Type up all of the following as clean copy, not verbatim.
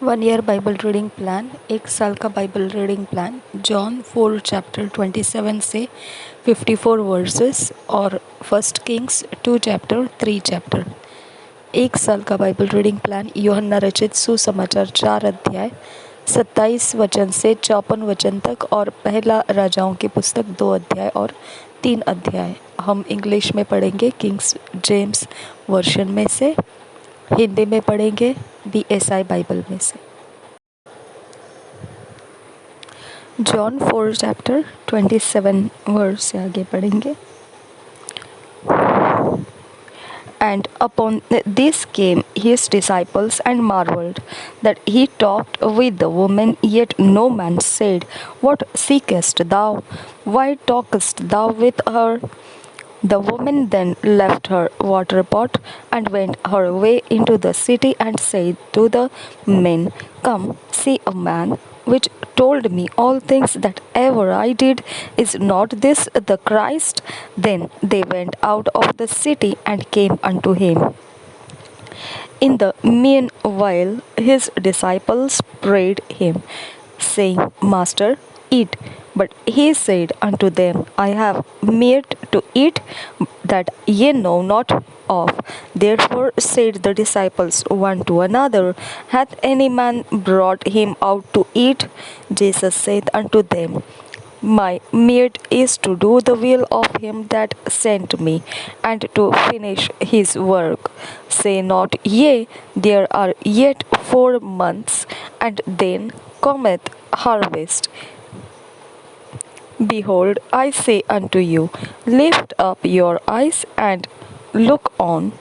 1 year Bible reading plan, 1 साल का Bible reading plan, John 4 chapter 27 से 54 वर्सेस और 1 किंग्स 2 चैप्टर 3 चैप्टर। 1 साल का बाइबल रीडिंग प्लान, यूहन्ना रचित सुसमाचार 4 अध्याय 27 वचन से 54 वचन तक और पहला राजाओं की पुस्तक 2 अध्याय और 3 अध्याय। हम इंग्लिश में पढ़ेंगे किंग्स जेम्स वर्शन में से, हिंदी में पढ़ेंगे BSI बाइबल में से। जॉन 4 चैप्टर 27 वर्स से आगे पढ़ेंगे। And upon this came his disciples and marveled that he talked with the woman, yet no man said, What seekest thou? Why talkest thou with her? The woman then left her water pot and went her way into the city and said to the men, Come, see a man which told me all things that ever I did. Is not this the Christ? Then they went out of the city and came unto him. In the meanwhile, his disciples prayed him, saying, Master, eat. But he said unto them, I have meat to eat that ye know not of. Therefore said the disciples one to another, Hath any man brought him out to eat? Jesus saith unto them, My meat is to do the will of him that sent me, and to finish his work. Say not ye, There are yet 4 months, and then cometh harvest. Behold, I say unto you, Lift up your eyes and look on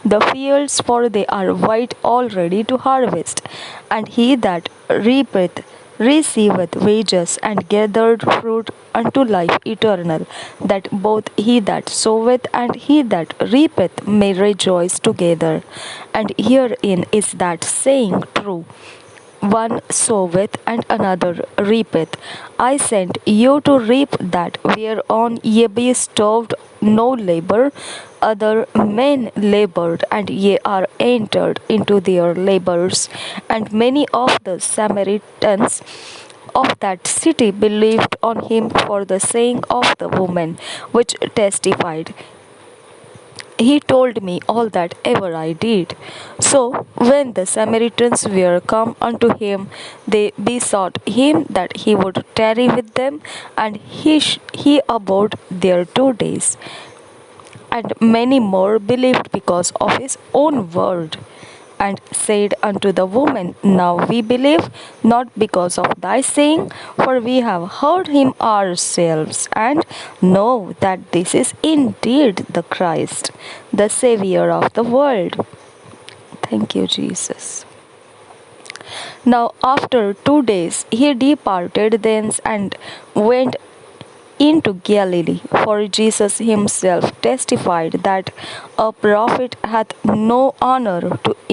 the fields, for they are white already to harvest. And he that reapeth receiveth wages, and gathereth fruit unto life eternal, that both he that soweth and he that reapeth may rejoice together. And herein is that saying true, One soweth and another reapeth. I sent you to reap that whereon ye bestowed no labor. Other men labored, and ye are entered into their labors. And many of the Samaritans of that city believed on him for the saying of the woman, which testified, He told me all that ever I did. So when the Samaritans were come unto him, they besought him that he would tarry with them, and he abode there 2 days. And many more believed because of his own word, and said unto the woman, Now we believe, not because of thy saying, for we have heard him ourselves, and know that this is indeed the Christ, the Saviour of the world. Thank you, Jesus. Now after 2 days he departed thence and went into Galilee, for Jesus himself testified that a prophet hath no honor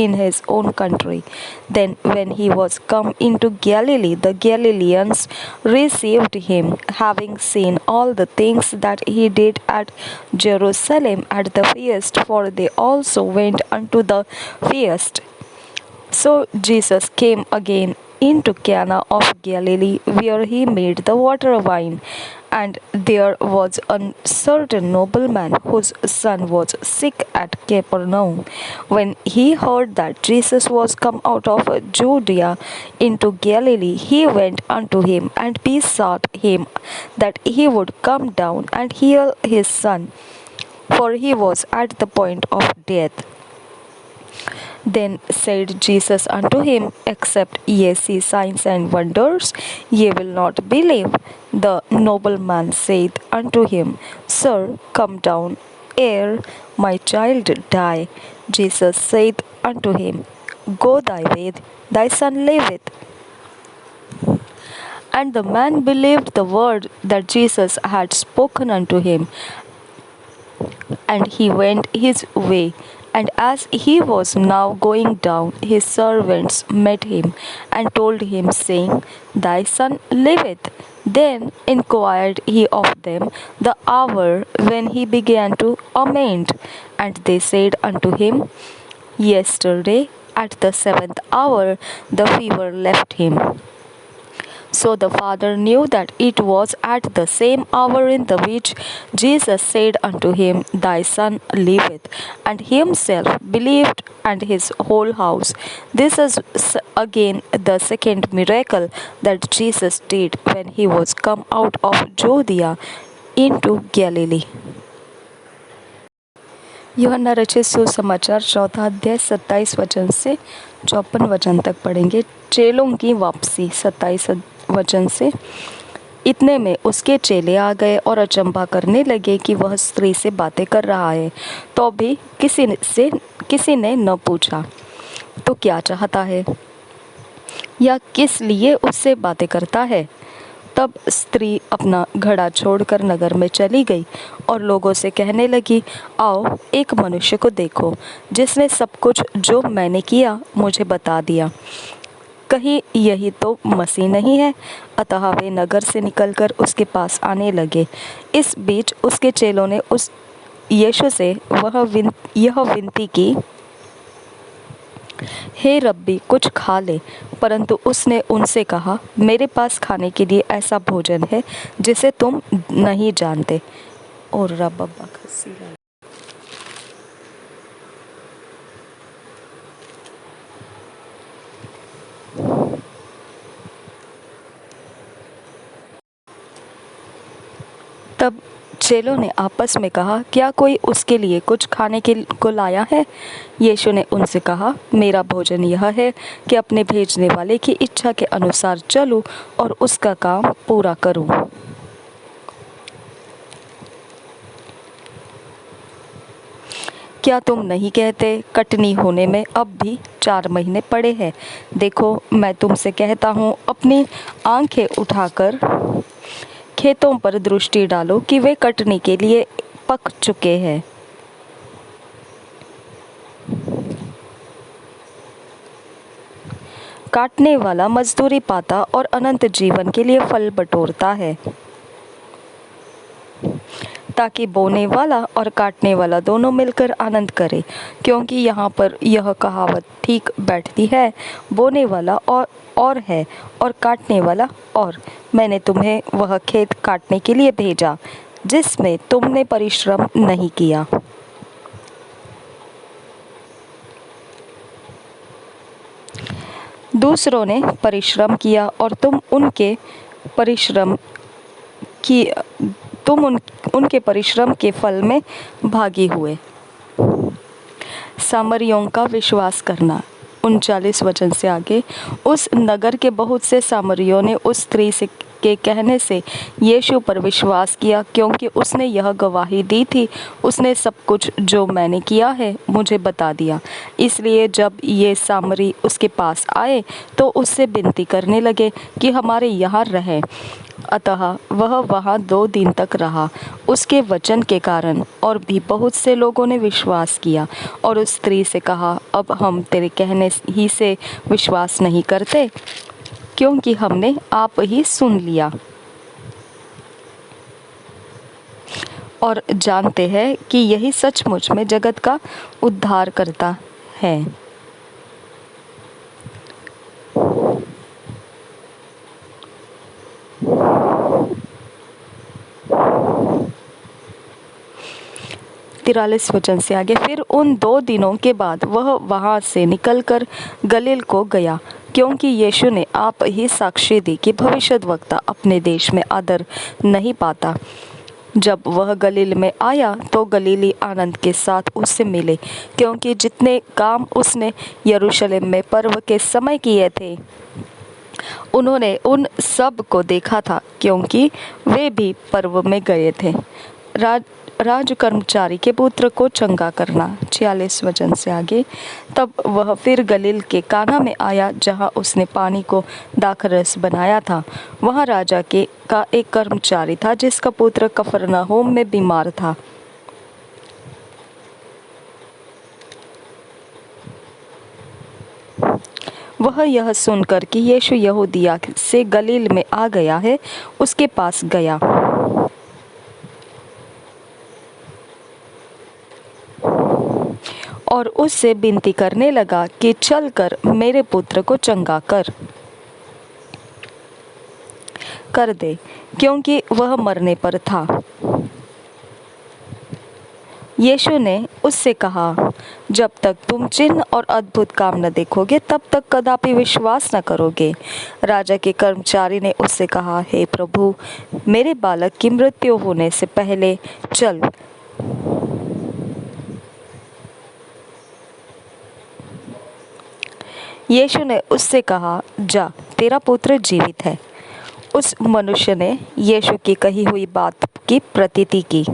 in his own country. Then when he was come into Galilee, the Galileans received him, having seen all the things that he did at Jerusalem at the feast, for they also went unto the feast. So Jesus came again into Cana of Galilee, where he made the water wine. And there was a certain nobleman whose son was sick at Capernaum. When he heard that Jesus was come out of Judea into Galilee, he went unto him and besought him that he would come down and heal his son, for he was at the point of death. Then said Jesus unto him, Except ye see signs and wonders, ye will not believe. The nobleman saith unto him, Sir, come down ere my child die. Jesus saith unto him, Go thy way, thy son liveth. And the man believed the word that Jesus had spoken unto him, and he went his way. And as he was now going down, his servants met him, and told him, saying, Thy son liveth. Then inquired he of them the hour when he began to amend. And they said unto him, Yesterday, at the seventh hour, the fever left him. So the father knew that it was at the same hour in the which Jesus said unto him, Thy son liveth. And he himself believed, and his whole house. This is again the second miracle that Jesus did when he was come out of Judea into Galilee. यूहन्ना रचित सुसमाचार चौथा अध्याय 27 वचन से 54 वचन तक पढ़ेंगे। चेलों की वापसी 27 वचन से। इतने में उसके चेले आ गए और अचंभा करने लगे कि वह स्त्री से बातें कर रहा है। तो भी किसी ने न पूछा तो क्या चाहता है या किस लिए उससे बातें करता है। तब स्त्री अपना घड़ा छोड़कर नगर में चली गई और लोगों से कहने लगी, आओ एक मनुष्य को देखो जिसने सब कुछ जो मैंने किया मुझे बता दिया। कहीं यही तो मसीह नहीं है। अतः वे नगर से निकलकर उसके पास आने लगे। इस बीच उसके चेलों ने उस यीशु से यह विनती की, हे रब्बी, कुछ खा ले। परंतु उसने उनसे कहा, मेरे पास खाने के लिए ऐसा भोजन है जिसे तुम नहीं जानते। और रब्बा तब चेलों ने आपस में कहा, क्या कोई उसके लिए कुछ खाने को लाया है? यीशु ने उनसे कहा, मेरा भोजन यह है कि अपने भेजने वाले की इच्छा के अनुसार चलूं और उसका काम पूरा करूं। क्या तुम नहीं कहते, कटनी होने में अब भी 4 महीने पड़े हैं? देखो, मैं तुमसे कहता हूँ, अपनी आंखें उठाकर खेतों पर दृष्टि डालो कि वे कटनी के लिए पक चुके हैं। काटने वाला मजदूरी पाता और अनंत जीवन के लिए फल बटोरता है, ताकि बोने वाला और काटने वाला दोनों मिलकर आनंद करे। क्योंकि यहाँ पर यह कहावत ठीक बैठती है, बोने वाला और है और काटने वाला और। मैंने तुम्हें वह खेत काटने के लिए भेजा जिसमें तुमने परिश्रम नहीं किया। दूसरों ने परिश्रम किया और तुम उनके परिश्रम के फल में भागी हुए। सामरियों का विश्वास करना 39 वचन से आगे। उस नगर के बहुत से सामरियों ने उस स्त्री के कहने से यीशु पर विश्वास किया, क्योंकि उसने यह गवाही दी थी, उसने सब कुछ जो मैंने किया है मुझे बता दिया। इसलिए जब ये सामरी उसके पास आए तो उससे विनती करने लगे कि हमारे यहाँ रहे। अतः वह वहाँ 2 दिन तक रहा, उसके वचन के कारण। और भी बहुत से लोगों ने विश्वास किया और उस स्त्री से कहा, अब हम तेरे कहने ही से विश्वास नहीं करते, क्योंकि हमने आप ही सुन लिया और जानते हैं कि यही सचमुच में जगत का उद्धार करता है। तिरालीस वचन से आगे। फिर उन 2 दिनों के बाद वह वहाँ से निकलकर गलील को गया, क्योंकि यीशु ने आप ही साक्ष्य दी कि भविष्यद्वक्ता अपने देश में आदर नहीं पाता। जब वह गलील में आया तो गलीली आनंद के साथ उससे मिले, क्योंकि जितने काम उसने यरूशलेम में पर्व के समय किए थे उन्होंने उन सब को देखा था, क्योंकि वे भी पर्व में गए थे। राज कर्मचारी के पुत्र को चंगा करना 46 वचन से आगे। तब वह फिर गलील के काना में आया, जहाँ उसने पानी को दाखरस बनाया था। वहाँ राजा का एक कर्मचारी था जिसका पुत्र कफरनहूम में बीमार था। वह यह सुनकर कि यीशु यहूदिया से गलील में आ गया है, उसके पास गया। और उससे विनती करने लगा कि चलकर मेरे पुत्र को चंगा कर दे, क्योंकि वह मरने पर था। यीशु ने उससे कहा, जब तक तुम चिन्ह और अद्भुत काम न देखोगे तब तक कदापि विश्वास न करोगे। राजा के कर्मचारी ने उससे कहा, हे प्रभु, मेरे बालक की मृत्यु होने से पहले चल। यीशु ने उससे कहा, जा, तेरा पुत्र जीवित है। उस मनुष्य ने यीशु की कही हुई बात की प्रतीति की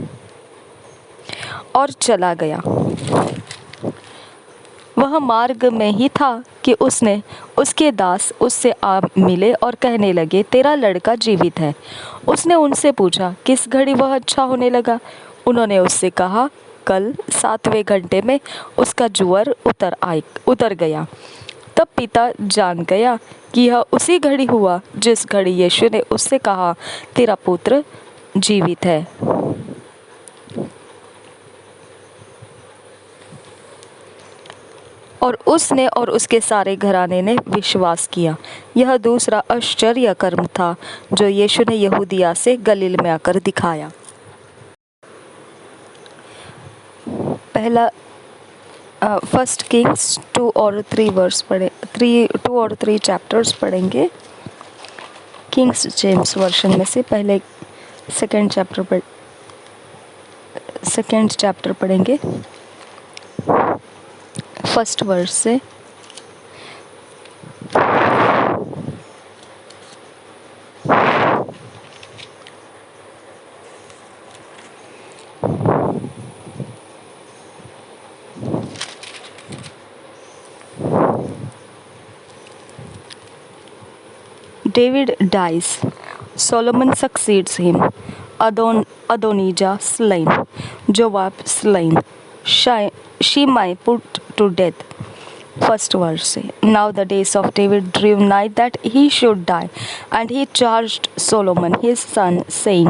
और चला गया। वह मार्ग में ही था कि उसके दास उससे आ मिले और कहने लगे, तेरा लड़का जीवित है। उसने उनसे पूछा, किस घड़ी वह अच्छा होने लगा? उन्होंने उससे कहा, कल 7वें घंटे में उसका ज्वर उतर गया। तब पिता जान गया कि यह उसी घड़ी हुआ जिस घड़ी यीशु ने उससे कहा, तेरा पुत्र जीवित है। और उसने और उसके सारे घराने ने विश्वास किया। यह दूसरा आश्चर्य कर्म था जो यीशु ने यहूदिया से गलील में आकर दिखाया। पहला फर्स्ट किंग्स 2 और 3 वर्स पढ़े, 2 और 3 चैप्टर्स पढ़ेंगे किंग्स जेम्स वर्शन में से। पहले सेकंड चैप्टर पढ़ेंगे फर्स्ट वर्स से। David dies. Solomon succeeds him. Adonijah slain. Joab slain. Shimei put to death. First verse. Now the days of David drew nigh that he should die, and he charged Solomon his son, saying,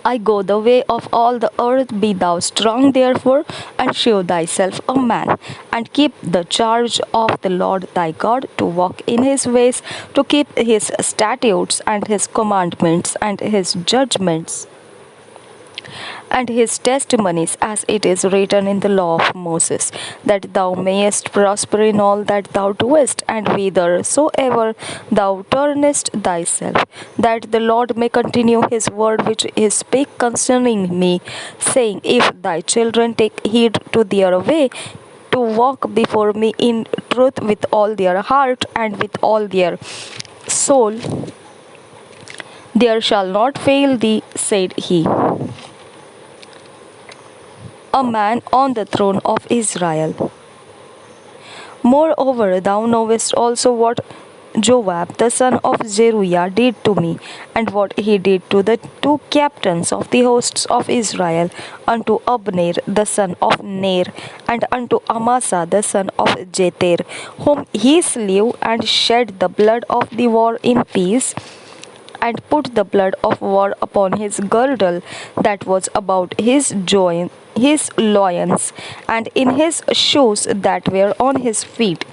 I go the way of all the earth, be thou strong therefore, and show thyself a man, and keep the charge of the Lord thy God, to walk in his ways, to keep his statutes and his commandments and his judgments and his testimonies, as it is written in the law of Moses, that thou mayest prosper in all that thou doest, and whithersoever thou turnest thyself, that the Lord may continue his word which he spake concerning me, saying, If thy children take heed to their way, to walk before me in truth with all their heart and with all their soul, there shall not fail thee, said he, a man on the throne of Israel. Moreover, thou knowest also what Joab the son of Zeruiah did to me, and what he did to the 2 captains of the hosts of Israel, unto Abner the son of Ner, and unto Amasa the son of Jether, whom he slew, and shed the blood of the war in peace, and put the blood of war upon his girdle that was about his loins, and in his shoes that were on his feet.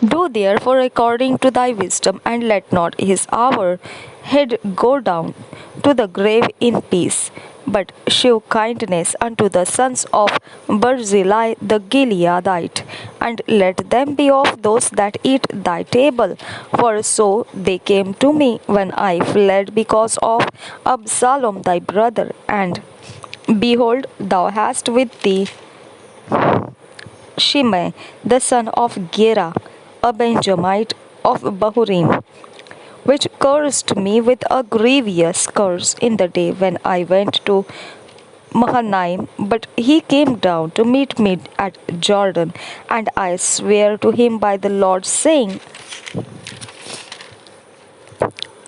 Do therefore according to thy wisdom, and let not his head go down to the grave in peace, but shew kindness unto the sons of Barzillai the Gileadite, and let them be of those that eat thy table. For so they came to me when I fled because of Absalom thy brother. And behold, thou hast with thee Shimei the son of Gera, a Benjamite of Bahurim, which cursed me with a grievous curse in the day when I went to Mahanaim. But he came down to meet me at Jordan, and I swear to him by the Lord, saying,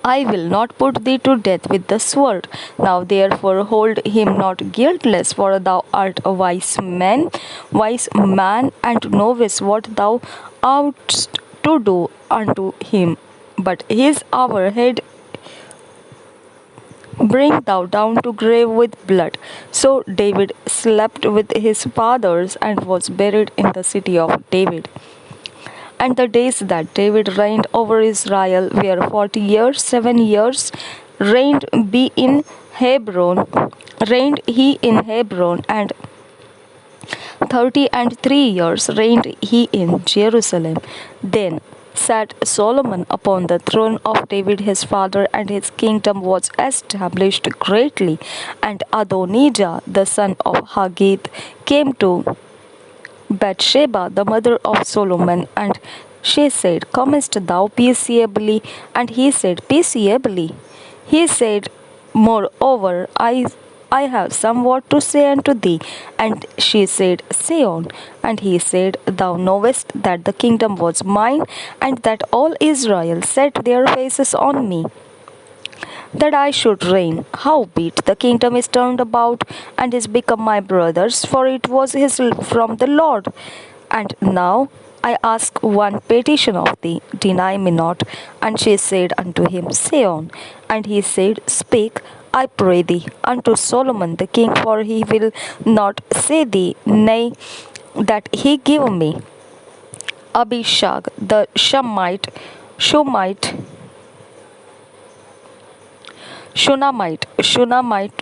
I will not put thee to death with the sword. Now therefore hold him not guiltless, for thou art a wise man, and knowest what thou oughtest to do unto him. But his our head Bring thou down to grave with blood. So David slept with his fathers and was buried in the city of David. And the days that David reigned over Israel were 40 years, 7 years reigned be in Hebron, reigned he in Hebron, and 30 and 3 years reigned he in Jerusalem. Then sat Solomon upon the throne of David his father, and his kingdom was established greatly. And Adonijah the son of Haggith came to Bathsheba, the mother of Solomon, and she said, Comest thou peaceably? And he said, Peaceably. He said, Moreover, I have somewhat to say unto thee. And she said, Say on. And he said, Thou knowest that the kingdom was mine, and that all Israel set their faces on me, that I should reign. Howbeit the kingdom is turned about, and is become my brother's, for it was his from the Lord. And now I ask one petition of thee, deny me not. And she said unto him, Say on. And he said, Speak, I pray thee, unto Solomon the king, for he will not say thee nay, that he give me Abishag the Shunammite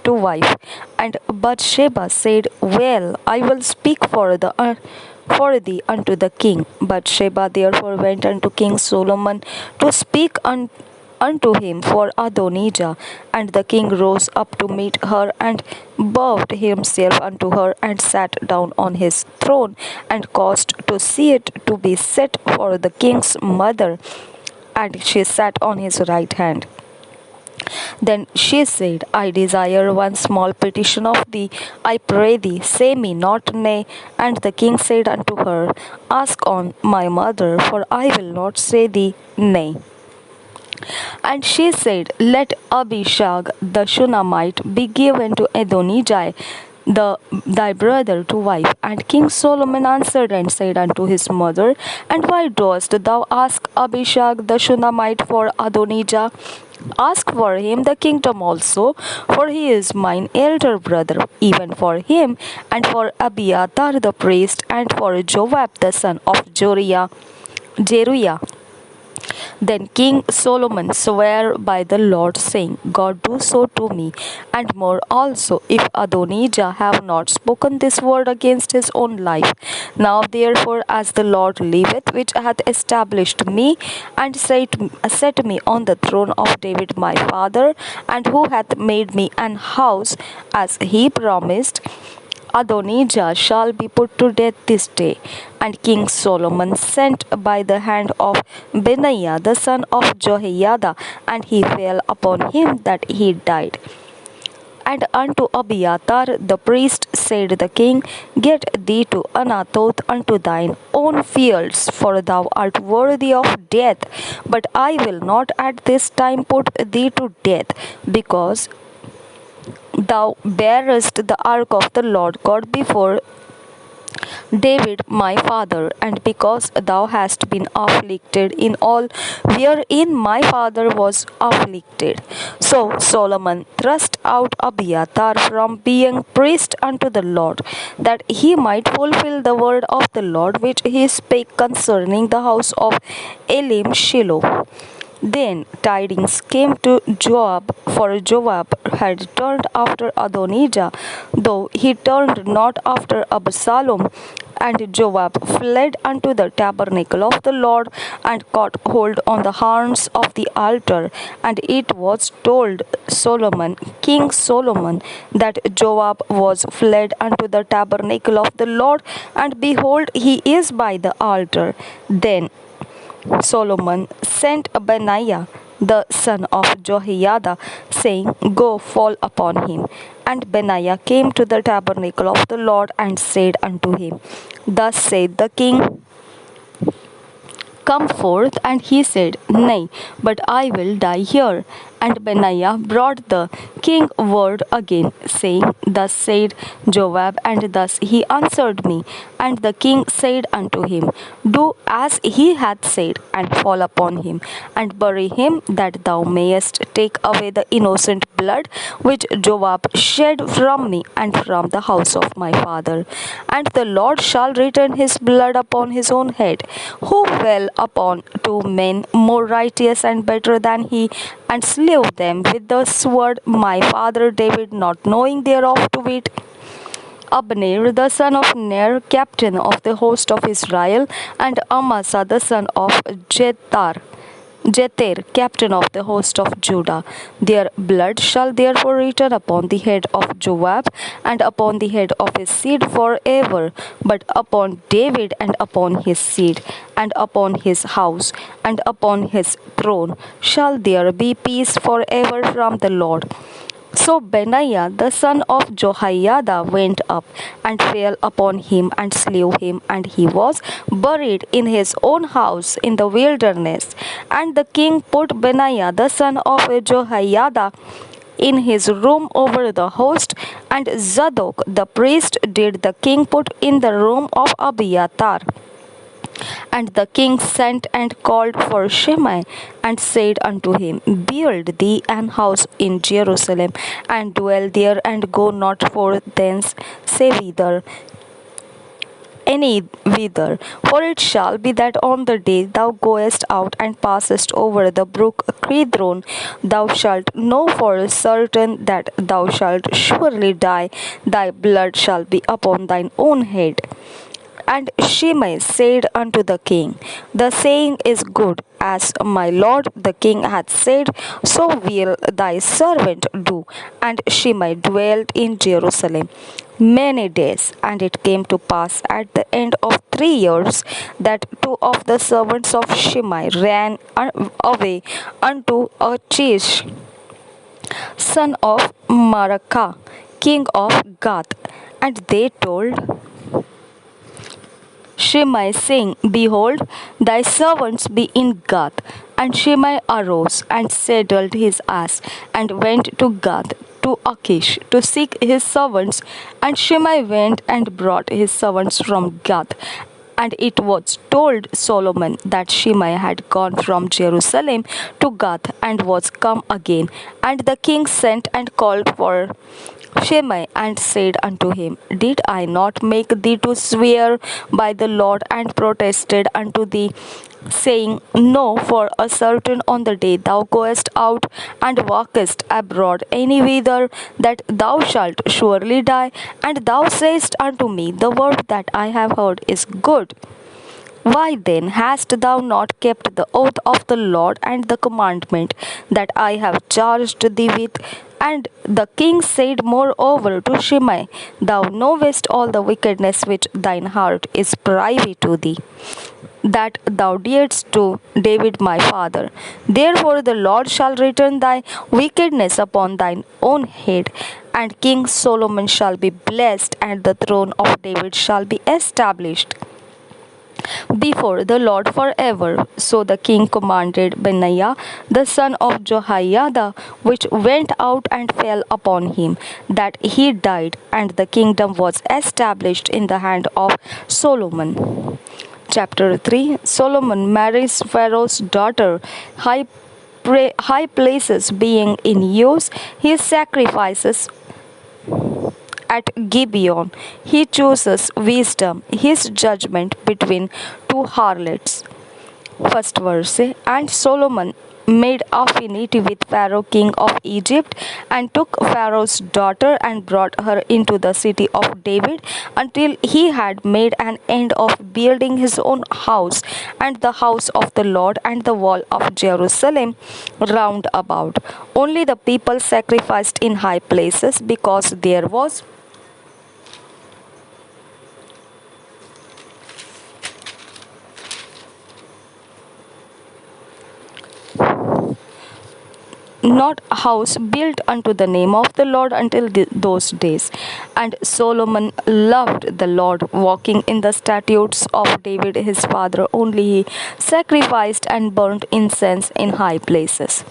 to wife. And Bathsheba said, Well, I will speak for thee unto the king. Bathsheba therefore went unto King Solomon to speak unto him for Adonijah. And the king rose up to meet her, and bowed himself unto her, and sat down on his throne, and caused to see it to be set for the king's mother, and she sat on his right hand. Then she said, I desire one small petition of thee. I pray thee, say me not nay. And the king said unto her, Ask on, my mother, for I will not say thee nay. And she said, Let Abishag the Shunammite be given to Adonijah thy brother to wife. And King Solomon answered and said unto his mother, And why dost thou ask Abishag the Shunammite for Adonijah? Ask for him the kingdom also, for he is mine elder brother, even for him, and for Abiathar the priest, and for Joab the son of Jeruiah. Then King Solomon sware by the Lord, saying, God do so to me, and more also, if Adonijah have not spoken this word against his own life. Now therefore, as the Lord liveth, which hath established me, and set me on the throne of David my father, and who hath made me an house, as he promised, Adonijah shall be put to death this day. And King Solomon sent by the hand of Benaiah the son of Jehoiada, and he fell upon him that he died. And unto Abiathar the priest said the king, Get thee to Anathoth unto thine own fields, for thou art worthy of death. But I will not at this time put thee to death, because thou bearest the ark of the Lord God before David my father, and because thou hast been afflicted in all wherein my father was afflicted. So Solomon thrust out Abiathar from being priest unto the Lord, that he might fulfill the word of the Lord which he spake concerning the house of Elim Shiloh. Then tidings came to Joab, for Joab had turned after Adonijah, though he turned not after Absalom. And Joab fled unto the tabernacle of the Lord, and caught hold on the horns of the altar. And it was told King Solomon, that Joab was fled unto the tabernacle of the Lord, and behold, he is by the altar. Then Solomon sent Benaiah the son of Jehoiada, saying, Go fall upon him. And Benaiah came to the tabernacle of the Lord, and said unto him, Thus saith the king, Come forth. And he said, Nay, but I will die here. And Benaiah brought the king word again, saying, Thus said Joab, and thus he answered me. And the king said unto him, Do as he hath said, and fall upon him, and bury him, that thou mayest take away the innocent blood which Joab shed from me and from the house of my father. And the Lord shall return his blood upon his own head, who fell upon two men more righteous and better than he, and slew them with the sword, my father David not knowing thereof, to wit, Abner the son of Ner, captain of the host of Israel, and Amasa the son of Jether, captain of the host of Judah. Their blood shall therefore return upon the head of Joab, and upon the head of his seed forever, but upon David and upon his seed, and upon his house, and upon his throne shall there be peace forever from the Lord. So Benaiah the son of Jehoiada went up and fell upon him and slew him, and he was buried in his own house in the wilderness. And the king put Benaiah the son of Jehoiada in his room over the host, and Zadok the priest did the king put in the room of Abiathar. And the king sent and called for Shimei, and said unto him, Build thee an house in Jerusalem, and dwell there, and go not forth thence, say any whither. For it shall be that on the day thou goest out and passest over the brook Kidron, thou shalt know for certain that thou shalt surely die, thy blood shall be upon thine own head. And Shimei said unto the king, The saying is good, as my lord the king hath said, so will thy servant do. And Shimei dwelt in Jerusalem many days. And it came to pass at the end of 3 years that two of the servants of Shimei ran away unto Achish, son of Marakah, king of Gath. And they told Shimei, saying, Behold, thy servants be in Gath. And Shimei arose and saddled his ass, and went to Gath to Achish to seek his servants. And Shimei went and brought his servants from Gath. And it was told Solomon that Shimei had gone from Jerusalem to Gath, and was come again. And the king sent and called for Shimei, and said unto him, Did I not make thee to swear by the Lord, and protested unto thee, saying, No, for a certain on the day thou goest out and walkest abroad any whither, that thou shalt surely die? And thou sayest unto me, The word that I have heard is good. Why then hast thou not kept the oath of the Lord and the commandment that I have charged thee with? And the king said moreover to Shimei, Thou knowest all the wickedness which thine heart is privy to thee, that thou didst to David my father. Therefore the Lord shall return thy wickedness upon thine own head, and King Solomon shall be blessed, and the throne of David shall be established before the Lord forever. So the king commanded Benaiah the son of Jehoiada, which went out and fell upon him, that he died, and the kingdom was established in the hand of Solomon. Chapter 3. Solomon marries Pharaoh's daughter. High places being in use, he sacrifices at Gibeon. He chooses wisdom, his judgment between two harlots. First verse. And Solomon made affinity with Pharaoh king of Egypt, and took Pharaoh's daughter, and brought her into the city of David, until he had made an end of building his own house, and the house of the Lord, and the wall of Jerusalem round about. Only the people sacrificed in high places, because there was not house built unto the name of the Lord until those days. And Solomon loved the Lord, walking in the statutes of David his father. Only he sacrificed and burnt incense in high places.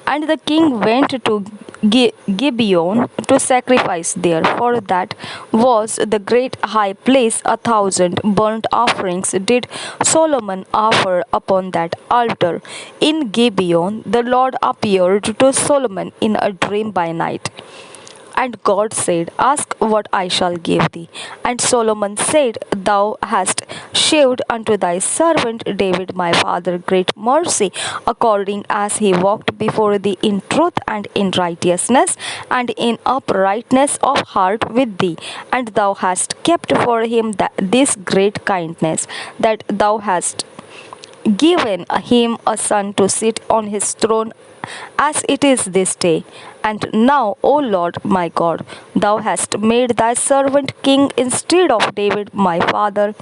And the king went to Gibeon to sacrifice there, for that was the great high place. 1,000 burnt offerings did Solomon offer upon that altar. In Gibeon, the Lord appeared to Solomon in a dream by night. And God said, Ask what I shall give thee. And Solomon said, Thou hast shewed unto thy servant David my father great mercy, according as he walked before thee in truth and in righteousness and in uprightness of heart with thee. And thou hast kept for him this great kindness, that thou hast given him a son to sit on his throne as it is this day. And now, O Lord my God, thou hast made thy servant king instead of David my father.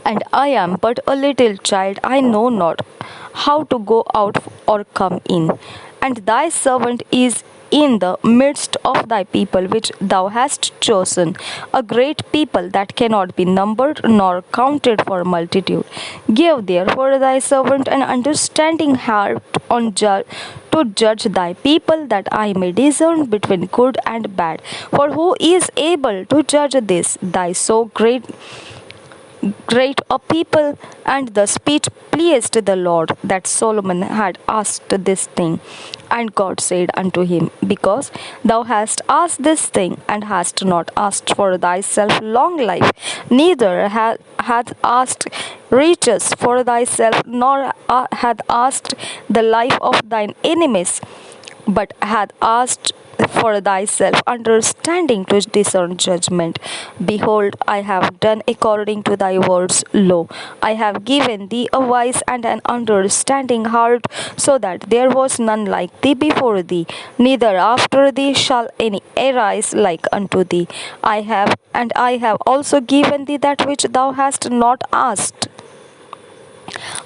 And I am but a little child, I know not how to go out or come in. And thy servant is in the midst of thy people which thou hast chosen, a great people that cannot be numbered nor counted for multitude. Give therefore thy servant an understanding heart to judge thy people, that I may discern between good and bad. For who is able to judge this, thy so great a people? And the speech pleased the Lord, that Solomon had asked this thing. And God said unto him, Because thou hast asked this thing, and hast not asked for thyself long life, neither hath asked riches for thyself, nor hath asked the life of thine enemies, but hath asked for thyself understanding to discern judgment. Behold, I have done according to thy words. Lo, I have given thee a wise and an understanding heart, so that there was none like thee before thee, neither after thee shall any arise like unto thee. I have also given thee that which thou hast not asked,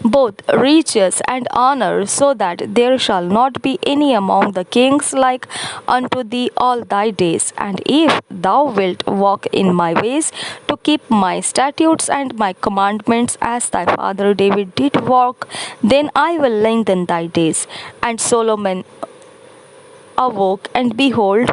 both riches and honor, so that there shall not be any among the kings like unto thee all thy days. And if thou wilt walk in my ways, to keep my statutes and my commandments, as thy father David did walk, then I will lengthen thy days. And Solomon awoke, and behold,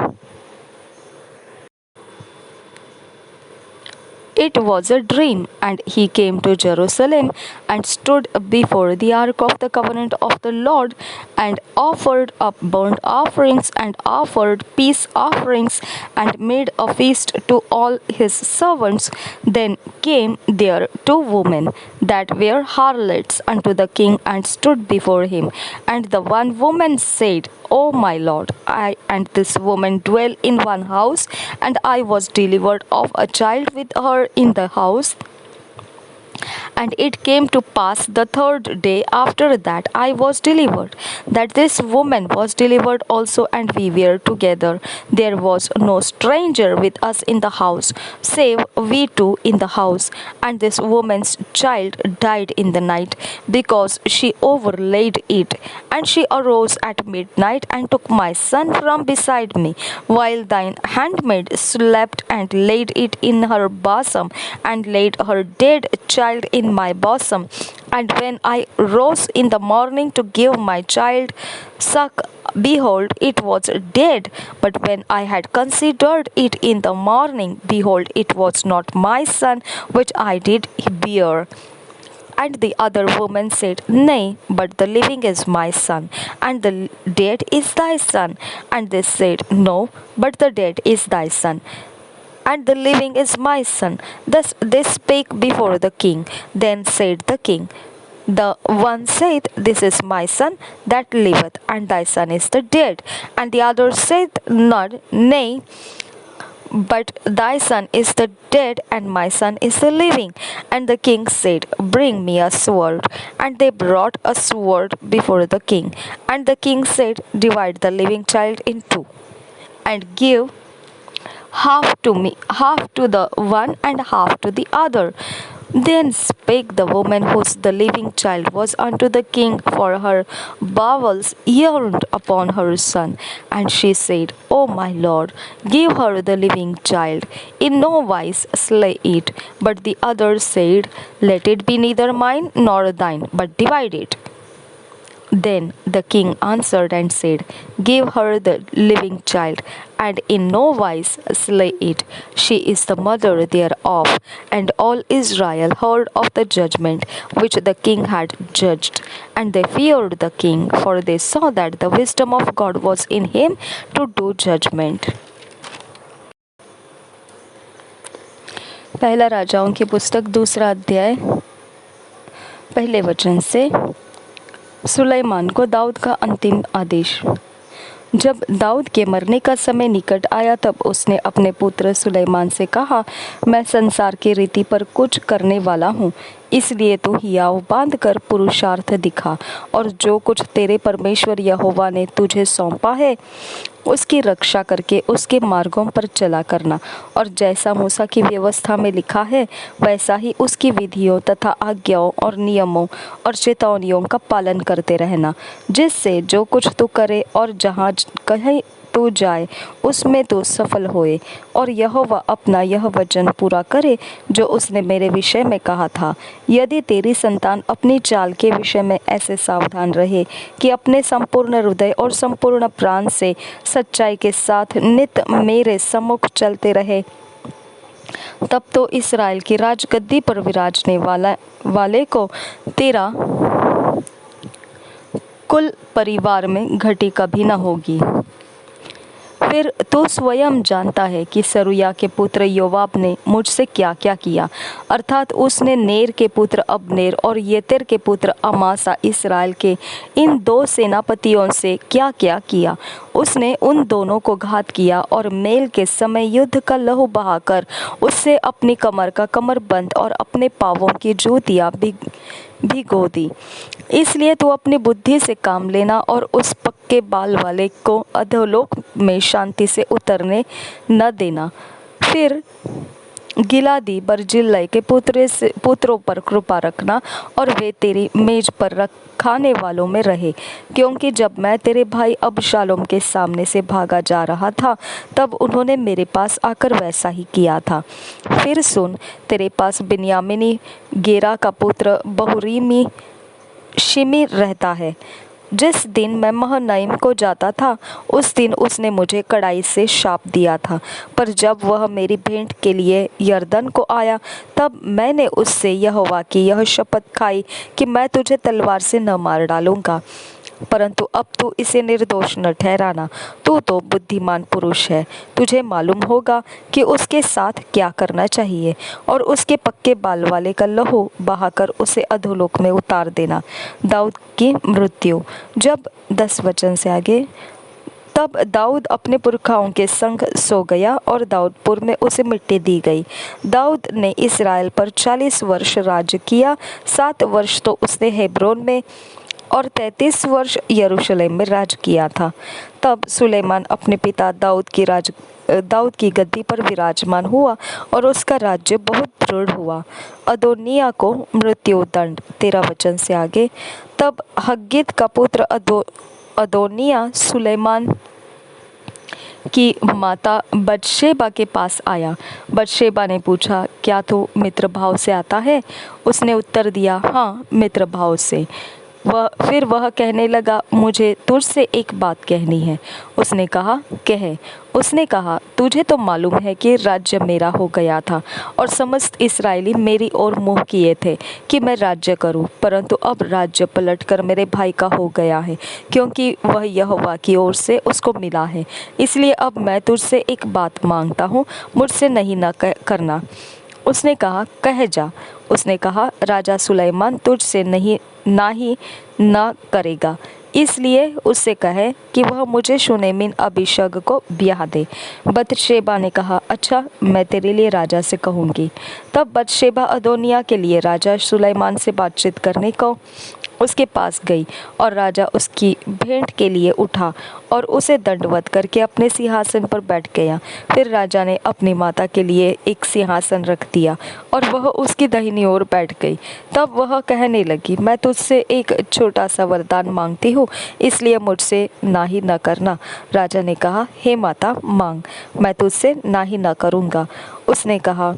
it was a dream. And he came to Jerusalem and stood before the ark of the covenant of the Lord, and offered up burnt offerings and offered peace offerings, and made a feast to all his servants. Then came there two women that were harlots unto the king, and stood before him. And the one woman said, O my Lord, I and this woman dwell in one house, and I was delivered of a child with her in the house. And it came to pass the third day after that I was delivered, that this woman was delivered also, and we were together. There was no stranger with us in the house, save we two in the house. And this woman's child died in the night, because she overlaid it. And she arose at midnight, and took my son from beside me, while thine handmaid slept, and laid it in her bosom, and laid her dead child in my bosom. And when I rose in the morning to give my child suck, behold, it was dead. But when I had considered it in the morning, behold, it was not my son which I did bear. And the other woman said, Nay, but the living is my son, and the dead is thy son. And they said, No, but the dead is thy son, and the living is my son. Thus they spake before the king. Then said the king, The one saith, This is my son that liveth, and thy son is the dead. And the other saith not, Nay, but thy son is the dead, and my son is the living. And the king said, Bring me a sword. And they brought a sword before the king. And the king said, Divide the living child in two, and give half to me, half to the one, and half to the other. Then spake the woman whose the living child was unto the king, for her bowels yearned upon her son. And she said, O my lord, give her the living child, in no wise slay it. But the other said, Let it be neither mine nor thine, but divide it. Then the king answered and said, Give her the living child, and in no wise slay it. She is the mother thereof. And all Israel heard of the judgment which the king had judged. And they feared the king, for they saw that the wisdom of God was in him to do judgment. पहला राजाओं की पुस्तक 2 अध्याय 1 वचन से। सुलेमान को दाऊद का अंतिम आदेश। जब दाऊद के मरने का समय निकट आया तब उसने अपने पुत्र सुलेमान से कहा, मैं संसार की रीति पर कुछ करने वाला हूँ, इसलिए तू हियाव बांध कर पुरुषार्थ दिखा और जो कुछ तेरे परमेश्वर यहोवा ने तुझे सौंपा है उसकी रक्षा करके उसके मार्गों पर चला करना, और जैसा मूसा की व्यवस्था में लिखा है वैसा ही उसकी विधियों तथा आज्ञाओं और नियमों और चेतावनियों का पालन करते रहना, जिससे जो कुछ तू करे और जहाँ कहीं तू जाए उसमें तू सफल होए, और यहोवा अपना यह वचन पूरा करे जो उसने मेरे विषय में कहा था। यदि तेरी संतान अपनी चाल के विषय में ऐसे सावधान रहे कि अपने संपूर्ण हृदय और संपूर्ण प्राण से सच्चाई के साथ नित मेरे सम्मुख चलते रहे, तब तो इस्राएल की राजगद्दी पर विराजने वाले को तेरा कुल परिवार में घटी कभी न होगी। फिर तू स्वयं जानता है कि सरूया के पुत्र योवाब ने मुझसे क्या क्या किया, अर्थात उसने नेर के पुत्र अबनेर और येतेर के पुत्र अमासा इस्राएल के इन 2 सेनापतियों से क्या क्या किया। उसने उन दोनों को घात किया और मेल के समय युद्ध का लहू बहाकर उससे अपनी कमर का कमरबंद और अपने पाँवों की जूतियाँ भिगो दी। इसलिए तू अपनी बुद्धि से काम लेना और उस पक्के बाल वाले को अधोलोक में शांति से उतरने न देना। फिर गिलादी बर्जिल्लै के पुत्रों पर कृपा रखना और वे तेरी मेज पर खाने वालों में रहे, क्योंकि जब मैं तेरे भाई अबशालोम के सामने से भागा जा रहा था तब उन्होंने मेरे पास आकर वैसा ही किया था। फिर सुन, तेरे पास बिन्यामीनी गेरा का पुत्र बहुरीमी शिमी रहता है। जिस दिन मैं महनईम को जाता था उस दिन उसने मुझे कड़ाई से शाप दिया था, पर जब वह मेरी भेंट के लिए यरदन को आया तब मैंने उससे यहोवा की यह शपथ खाई कि मैं तुझे तलवार से न मार डालूंगा, परंतु अब तू इसे निर्दोष न ठहराना। तू तो बुद्धिमान पुरुष है, तुझे मालूम होगा कि उसके साथ क्या करना चाहिए, और उसके पक्के बाल वाले का लहू बहाकर उसे अधोलोक में उतार देना। दाऊद की मृत्यु। जब 10 वचन से आगे। तब दाऊद अपने पुरखाओं के संग सो गया और दाऊदपुर में उसे मिट्टी दी गई। दाऊद ने इस्राएल पर 40 वर्ष राज्य किया। 7 वर्ष तो उसने हेब्रोन में और 33 वर्ष यरूशलेम में राज किया था। तब सुलेमान अपने पिता दाऊद की गद्दी पर विराजमान हुआ और उसका राज्य बहुत दृढ़ हुआ। अदोनिया को मृत्यु दंड। 13 वचन से आगे। तब हग्गीत का पुत्र अदोनिया सुलेमान की माता बतशेबा के पास आया। बतशेबा ने पूछा, क्या तू मित्र भाव से आता है? उसने उत्तर दिया, हाँ, मित्र भाव से। फिर वह कहने लगा, मुझे तुझसे एक बात कहनी है। उसने कहा, कह। उसने कहा, तुझे तो मालूम है कि राज्य मेरा हो गया था और समस्त इस्राएली मेरी ओर मुँह किए थे कि मैं राज्य करूं, परंतु अब राज्य पलटकर मेरे भाई का हो गया है, क्योंकि वह यहोवा की ओर से उसको मिला है। इसलिए अब मैं तुझसे एक बात मांगता हूँ, मुझसे नहीं न करना। उसने कहा, कह जा। उसने कहा, राजा सुलेमान तुझसे ना ही न करेगा, इसलिए उससे कहे कि वह मुझे शूनेमिन अबीशग को ब्याह दे। बतशेबा ने कहा, अच्छा, मैं तेरे लिए राजा से कहूँगी। तब बतशेबा अदोनिया के लिए राजा सुलेमान से बातचीत करने को उसके पास गई, और राजा उसकी भेंट के लिए उठा और उसे दंडवत करके अपने सिंहासन पर बैठ गया। फिर राजा ने अपनी माता के लिए एक सिंहासन रख दिया और वह उसकी दाहिनी ओर बैठ गई। तब वह कहने लगी, मैं तुझसे एक छोटा सा वरदान मांगती हूँ, इसलिए मुझसे ना ही न करना। राजा ने कहा, हे माता, मांग, मैं तुझसे ना ही न करूँगा। उसने कहा,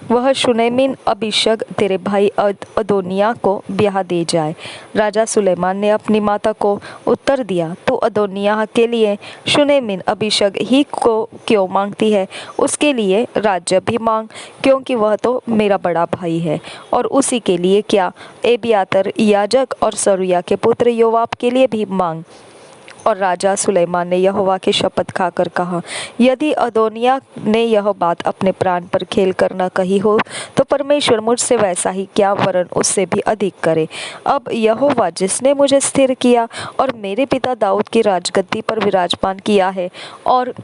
वह शुनेमिन अबीशग तेरे भाई अदोनिया को ब्याह दे जाए। राजा सुलेमान ने अपनी माता को उत्तर दिया, तू अदोनिया के लिए शुनेमिन अबीशग ही को क्यों मांगती है? उसके लिए राज्य भी मांग, क्योंकि वह तो मेरा बड़ा भाई है। और उसी के लिए क्या, एबियातर याजक और सरूया के पुत्र योवाब के लिए भी मांग। और राजा सुलेमान ने यहोवा की शपथ खाकर कहा, यदि अदोनिया ने यह बात अपने प्राण पर खेल कर न कही हो, तो परमेश्वर मुझसे वैसा ही क्या, वरन उससे भी अधिक करे। अब यहोवा जिसने मुझे स्थिर किया और मेरे पिता दाऊद की राजगद्दी पर विराजमान किया है और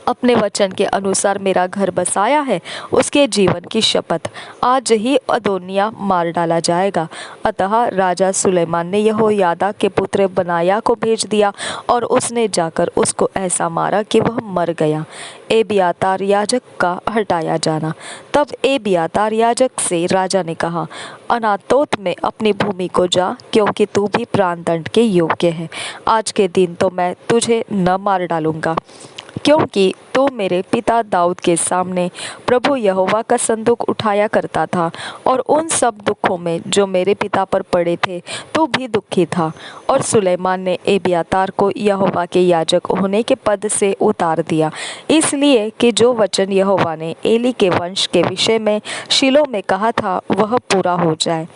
अपने वचन के अनुसार मेरा घर बसाया है, उसके जीवन की शपथ, आज ही अदोनिया मार डाला जाएगा। अतः राजा सुलेमान ने यहोयादा के पुत्र बनाया को भेज दिया और उसने जाकर उसको ऐसा मारा कि वह मर गया। एबियातार याजक का हटाया जाना। तब एबियातार याजक से राजा ने कहा, अनातोत में अपनी भूमि को जा, क्योंकि तू भी प्राणदंड के योग्य है। आज के दिन तो मैं तुझे न मार डालूंगा, क्योंकि तू मेरे पिता दाऊद के सामने प्रभु यहोवा का संदूक उठाया करता था, और उन सब दुखों में जो मेरे पिता पर पड़े थे तू भी दुखी था। और सुलेमान ने एबियातार को यहोवा के याजक होने के पद से उतार दिया, इसलिए कि जो वचन यहोवा ने एली के वंश के विषय में शीलो में कहा था वह पूरा हो जाए।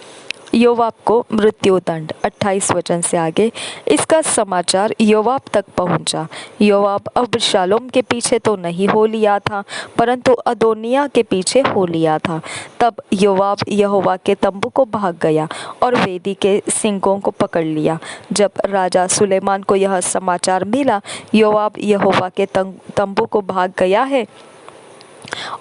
योवाब को मृत्युदंड। 28 वचन से आगे इसका समाचार योवाब तक पहुंचा। योवाब अबशालोम के पीछे तो नहीं हो लिया था, परंतु अदोनिया के पीछे हो लिया था। तब योवाब यहोवा के तंबू को भाग गया और वेदी के सिंगों को पकड़ लिया। जब राजा सुलेमान को यह समाचार मिला, योवाब यहोवा के तंबू को भाग गया है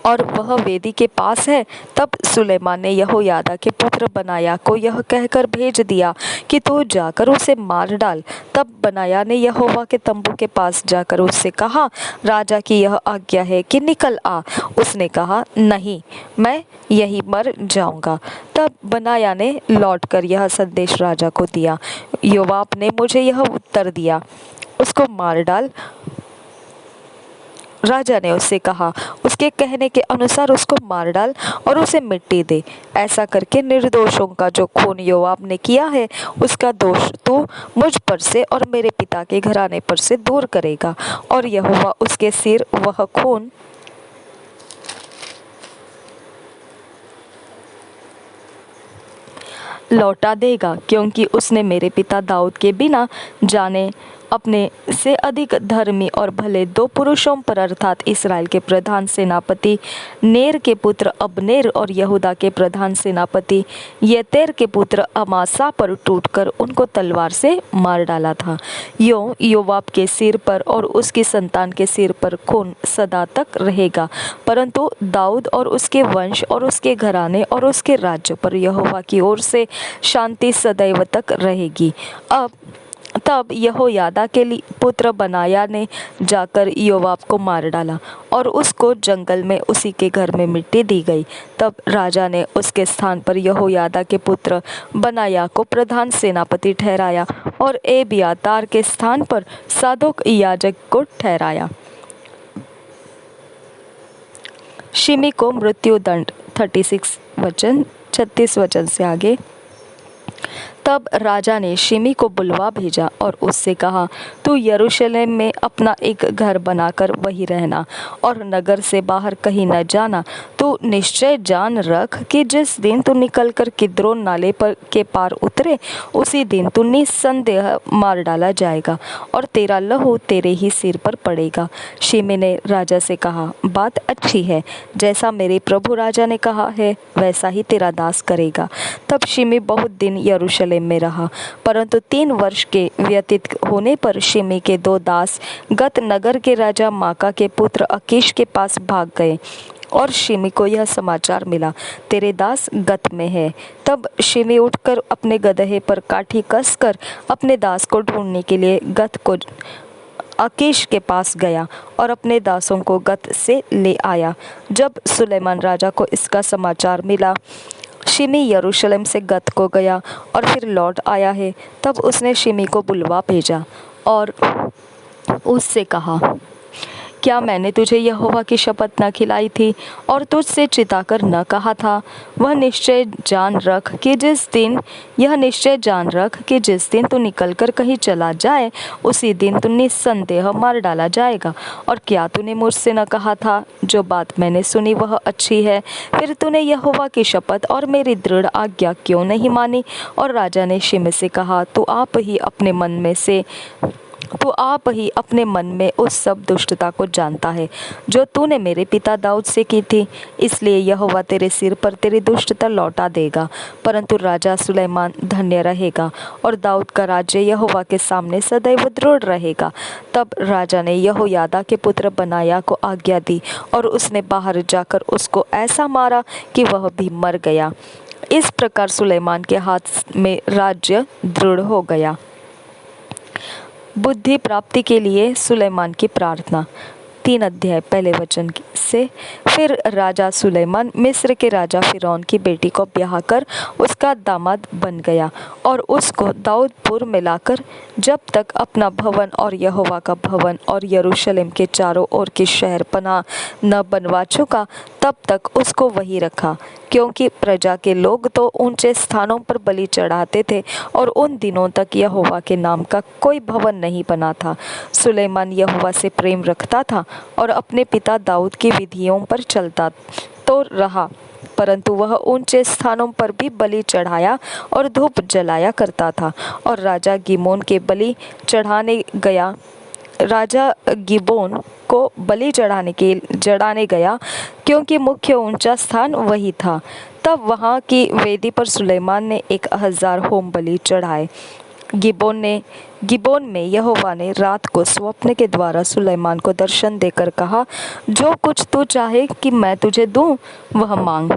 और वह वेदी के पास है, तब सुलेमान ने यहोयादा के पुत्र बनाया को यह कहकर भेज दिया कि तू जाकर उसे मार डाल। तब बनाया ने यहोवा के तंबू के पास जाकर उससे कहा, राजा की यह आज्ञा है कि निकल आ। उसने कहा, नहीं, मैं यहीं मर जाऊंगा। तब बनाया ने लौटकर यह संदेश राजा को दिया, योवाब ने मुझे यह उत्तर दिया, उसको मार डाल। राजा ने उससे कहा, उसके कहने के अनुसार उसको मार डाल और उसे मिट्टी दे। ऐसा करके निर्दोषों का जो खून योवाब ने किया है, उसका दोष तू मुझ पर से और मेरे पिता के घराने पर से दूर करेगा, और यहोवा उसके सिर वह खून लौटा देगा, क्योंकि उसने मेरे पिता दाऊद के बिना जाने अपने से अधिक धर्मी और भले दो पुरुषों पर, अर्थात इस्राएल के प्रधान सेनापति नेर के पुत्र अबनेर और यहूदा के प्रधान सेनापति येतेर के पुत्र अमासा पर टूटकर उनको तलवार से मार डाला था। योवाब के सिर पर और उसकी संतान के सिर पर खून सदा तक रहेगा, परंतु दाऊद और उसके वंश और उसके घराने और उसके राज्य पर यहोवा की ओर से शांति सदैव तक रहेगी। तब यहोयादा के पुत्र बनाया ने जाकर योवाब को मार डाला और उसको जंगल में उसी के घर में मिट्टी दी गई। तब राजा ने उसके स्थान पर यहोयादा के पुत्र बनाया को प्रधान सेनापति ठहराया और एबियातार के स्थान पर सादोक याजक को ठहराया। शिमी को मृत्युदंड। 36 वचन से आगे। तब राजा ने शिमी को बुलवा भेजा और उससे कहा, तू यरूशलेम में अपना एक घर बनाकर वहीं रहना और नगर से बाहर कहीं न जाना। तू निश्चय जान रख कि जिस दिन तू निकलकर किद्रोन नाले पर के पार उतरे, उसी दिन तू निस्संदेह मार डाला जाएगा और तेरा लहू तेरे ही सिर पर पड़ेगा। शिमी ने राजा से कहा, बात अच्छी है, जैसा मेरे प्रभु राजा ने कहा है वैसा ही तेरा दास करेगा। तब शिमी बहुत दिन यरूशलेम में रहा, परंतु 3 वर्ष के व्यतीत होने पर शिमी के 2 दास गत नगर के राजा माका के पुत्र अकीश के पास भाग गए और शिमी को यह समाचार मिला, तेरे दास गत में है। तब शिमी उठकर अपने गदहे पर काठी कसकर अपने दास को ढूंढने के लिए गत को अकीश के पास गया और अपने दासों को गत से ले आया। जब सुलेमान राजा को इसका समाचार मिला, शिमी यरूशलेम से गत को गया और फिर लौट आया है, तब उसने शिमी को बुलवा भेजा और उससे कहा क्या मैंने तुझे यहोवा की शपथ न खिलाई थी और तुझसे चिताकर न कहा था? यह निश्चय जान रख कि जिस दिन तू निकलकर कहीं चला जाए, उसी दिन तू निस्संदेह मार डाला जाएगा। और क्या तूने मुझसे न कहा था, जो बात मैंने सुनी वह अच्छी है? फिर तूने यहोवा की शपथ और मेरी दृढ़ आज्ञा क्यों नहीं मानी? और राजा ने शिमी से कहा, तू आप ही अपने मन में उस सब दुष्टता को जानता है जो तूने मेरे पिता दाऊद से की थी। इसलिए यहोवा तेरे सिर पर तेरी दुष्टता लौटा देगा, परंतु राजा सुलैमान धन्य रहेगा और दाऊद का राज्य यहोवा के सामने सदैव दृढ़ रहेगा। तब राजा ने यहोयादा के पुत्र बनाया को आज्ञा दी और उसने बाहर जाकर उसको ऐसा मारा कि वह भी मर गया। इस प्रकार सुलैमान के हाथ में राज्य दृढ़ हो गया। बुद्धि प्राप्ति के लिए सुलैमान की प्रार्थना। 3 अध्याय पहले वचन से। फिर राजा सुलैमान मिस्र के राजा फिरौन की बेटी को ब्याह कर उसका दामाद बन गया और उसको दाऊदपुर में लाकर जब तक अपना भवन और यहोवा का भवन और यरूशलेम के चारों ओर की शहर पनाह न बनवा चुका, तब तक उसको वही रखा, क्योंकि प्रजा के लोग तो ऊंचे स्थानों पर बलि चढ़ाते थे और उन दिनों तक यहोवा के नाम का कोई भवन नहीं बना था। सुलैमान यहोवा से प्रेम रखता था और अपने पिता दाऊद की विधियों पर चलता तो रहा, परंतु वह ऊंचे स्थानों पर भी बलि चढ़ाया और धूप जलाया करता था। और राजा गिबोन को बलि चढ़ाने गया, क्योंकि मुख्य ऊंचा स्थान वही था। तब वहां की वेदी पर सुलैमान ने 1000 होम बलि चढ़ाए। गिबोन में यहोवा ने रात को स्वप्न के द्वारा सुलैमान को दर्शन देकर कहा, जो कुछ तू चाहे कि मैं तुझे दूं, वह मांग।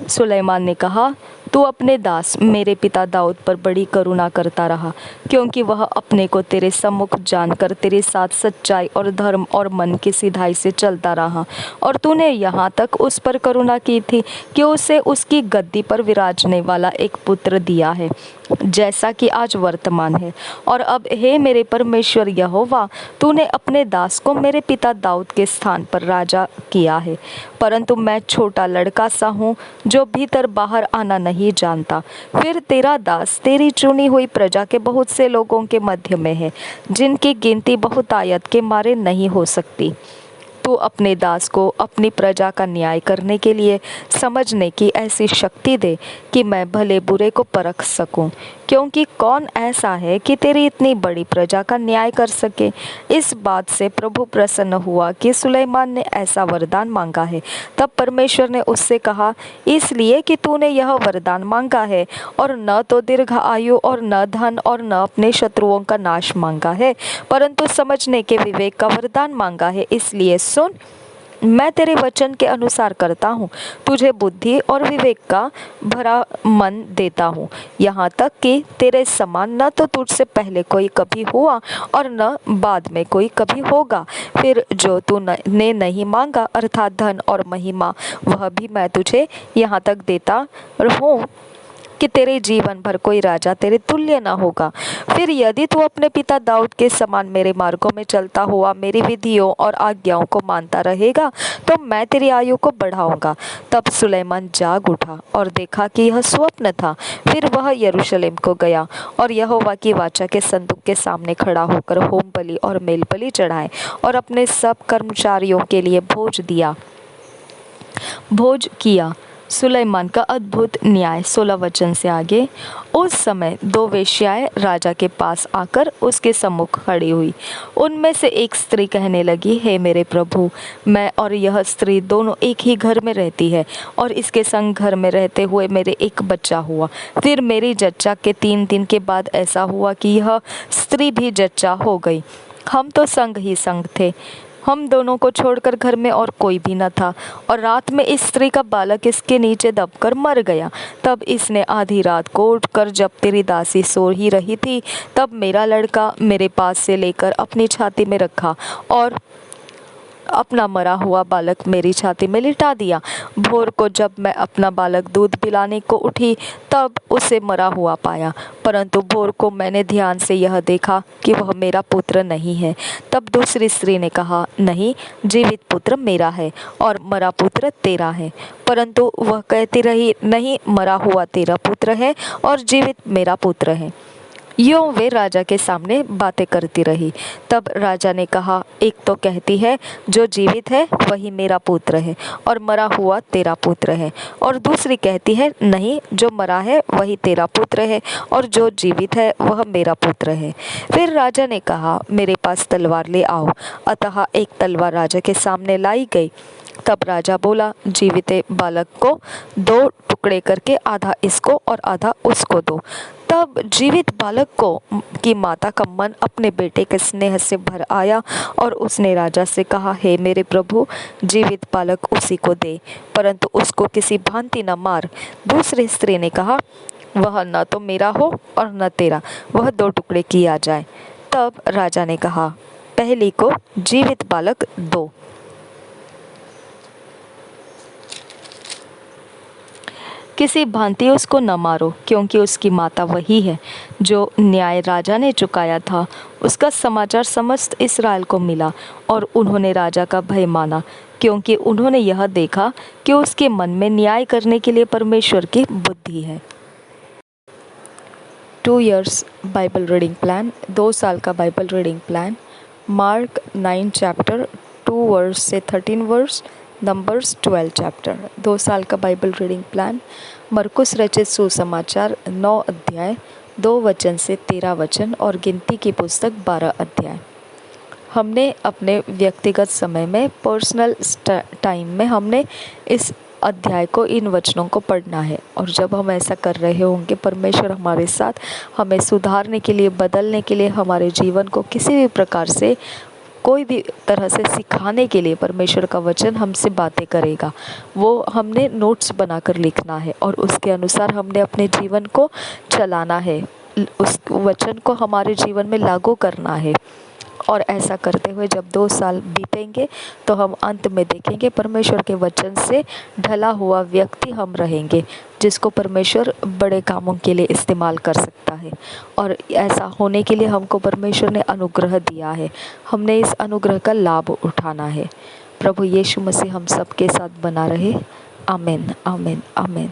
सुलैमान ने कहा, तू अपने दास मेरे पिता दाऊद पर बड़ी करुणा करता रहा, क्योंकि वह अपने को तेरे सम्मुख जानकर तेरे साथ सच्चाई और धर्म और मन की सिधाई से चलता रहा। और तूने यहाँ तक उस पर करुणा की थी कि उसे उसकी गद्दी पर विराजने वाला एक पुत्र दिया है, जैसा कि आज वर्तमान है। और अब हे मेरे परमेश्वर यहोवा, तूने अपने दास को मेरे पिता दाऊद के स्थान पर राजा किया है, परंतु मैं छोटा लड़का सा हूँ जो भीतर बाहर आना नहीं जानता। फिर तेरा दास तेरी चुनी हुई प्रजा के बहुत से लोगों के मध्य में है, जिनकी गिनती बहुतायत के मारे नहीं हो सकती। तू अपने दास को अपनी प्रजा का न्याय करने के लिए समझने की ऐसी शक्ति दे कि मैं भले बुरे को परख सकूं, क्योंकि कौन ऐसा है कि तेरी इतनी बड़ी प्रजा का न्याय कर सके। इस बात से प्रभु प्रसन्न हुआ कि सुलैमान ने ऐसा वरदान मांगा है। तब परमेश्वर ने उससे कहा, इसलिए कि तूने यह वरदान मांगा है और न तो दीर्घ आयु और न धन और न अपने शत्रुओं का नाश मांगा है, परंतु समझने के विवेक का वरदान मांगा है। इसलिए सुन, मैं तेरे वचन के अनुसार करता हूँ, तुझे बुद्धि और विवेक का भरा मन देता हूँ, यहाँ तक कि तेरे समान न तो तुझसे पहले कोई कभी हुआ और न बाद में कोई कभी होगा। फिर जो तूने नहीं मांगा, अर्थात धन और महिमा, वह भी मैं तुझे यहाँ तक देता हूँ कि तेरे जीवन भर कोई राजा तेरे तुल्य न होगा। फिर यदि तू अपने पिता दाऊद के समान मेरे मार्गों में चलता हुआ मेरी विधियों और आज्ञाओं को मानता रहेगा, तो मैं तेरी आयु को बढ़ाऊंगा। तब सुलैमान जाग उठा और देखा कि यह स्वप्न था। फिर वह यरूशलेम को गया और यहोवा की वाचा के संदूक के सामने खड़ा होकर होम बलि और मेल बलि चढ़ाए और अपने सब कर्मचारियों के लिए भोज किया। सुलैमान का अद्भुत न्याय। 16 वचन से आगे। उस समय 2 वेश्याएं राजा के पास आकर उसके सम्मुख खड़ी हुई। उनमें से एक स्त्री कहने लगी, हे मेरे प्रभु, मैं और यह स्त्री दोनों एक ही घर में रहती है और इसके संग घर में रहते हुए मेरे एक बच्चा हुआ। फिर मेरी जच्चा के 3 दिन के बाद ऐसा हुआ कि यह स्त्री भी जच्चा हो गई। हम तो संग ही संग थे, हम दोनों को छोड़कर घर में और कोई भी न था। और रात में इस स्त्री का बालक इसके नीचे दबकर मर गया। तब इसने आधी रात को उठकर, जब तेरी दासी सो ही रही थी, तब मेरा लड़का मेरे पास से लेकर अपनी छाती में रखा और अपना मरा हुआ बालक मेरी छाती में लिटा दिया। भोर को जब मैं अपना बालक दूध पिलाने को उठी तब उसे मरा हुआ पाया, परंतु भोर को मैंने ध्यान से यह देखा कि वह मेरा पुत्र नहीं है। तब दूसरी स्त्री ने कहा, नहीं, जीवित पुत्र मेरा है और मरा पुत्र तेरा है। परंतु वह कहती रही, नहीं, मरा हुआ तेरा पुत्र है और जीवित मेरा पुत्र है। यूं वे राजा के सामने बातें करती रही। तब राजा ने कहा, एक तो कहती है, जो जीवित है वही मेरा पुत्र है और मरा हुआ तेरा पुत्र है, और दूसरी कहती है, नहीं, जो मरा है वही तेरा पुत्र है और जो जीवित है वह मेरा पुत्र है। फिर राजा ने कहा, मेरे पास तलवार ले आओ। अतः एक तलवार राजा के सामने लाई गई। तब राजा बोला, जीवित बालक को दो टुकड़े करके आधा इसको और आधा उसको दो। तब जीवित बालक को की माता का मन अपने बेटे के स्नेह से भर आया और उसने राजा से कहा, हे मेरे प्रभु, जीवित बालक उसी को दे, परंतु उसको किसी भांति न मार। दूसरी स्त्री ने कहा, वह न तो मेरा हो और न तेरा, वह दो टुकड़े किया जाए। तब राजा ने कहा, पहली को जीवित बालक दो। किसी भांति उसको न मारो, क्योंकि उसकी माता वही है जो न्याय राजा ने चुकाया था। उसका समाचार समस्त इस्राएल को मिला और उन्होंने राजा का भय माना, क्योंकि उन्होंने यह देखा कि उसके मन में न्याय करने के लिए परमेश्वर की बुद्धि है। 2 years बाइबल रीडिंग प्लान, 2 साल का Bible reading plan. Mark 9 chapter 2 verse से 13 वर्स, नंबर्स 12 चैप्टर। 2 साल का बाइबल रीडिंग प्लान। मरकुस रचित सुसमाचार 9 अध्याय 2 वचन से 13 वचन और गिनती की पुस्तक 12 अध्याय। हमने अपने व्यक्तिगत समय में, पर्सनल टाइम में, हमने इस अध्याय को, इन वचनों को पढ़ना है। और जब हम ऐसा कर रहे होंगे, परमेश्वर हमारे साथ हमें सुधारने के लिए, बदलने के लिए, हमारे जीवन को किसी भी प्रकार से, कोई भी तरह से सिखाने के लिए परमेश्वर का वचन हमसे बातें करेगा। वो हमने नोट्स बनाकर लिखना है और उसके अनुसार हमने अपने जीवन को चलाना है, उस वचन को हमारे जीवन में लागू करना है। और ऐसा करते हुए जब 2 साल बीतेंगे तो हम अंत में देखेंगे परमेश्वर के वचन से ढला हुआ व्यक्ति हम रहेंगे, जिसको परमेश्वर बड़े कामों के लिए इस्तेमाल कर सकता है। और ऐसा होने के लिए हमको परमेश्वर ने अनुग्रह दिया है, हमने इस अनुग्रह का लाभ उठाना है। प्रभु यीशु मसीह हम सबके साथ बना रहे। आमीन, आमीन, आमीन।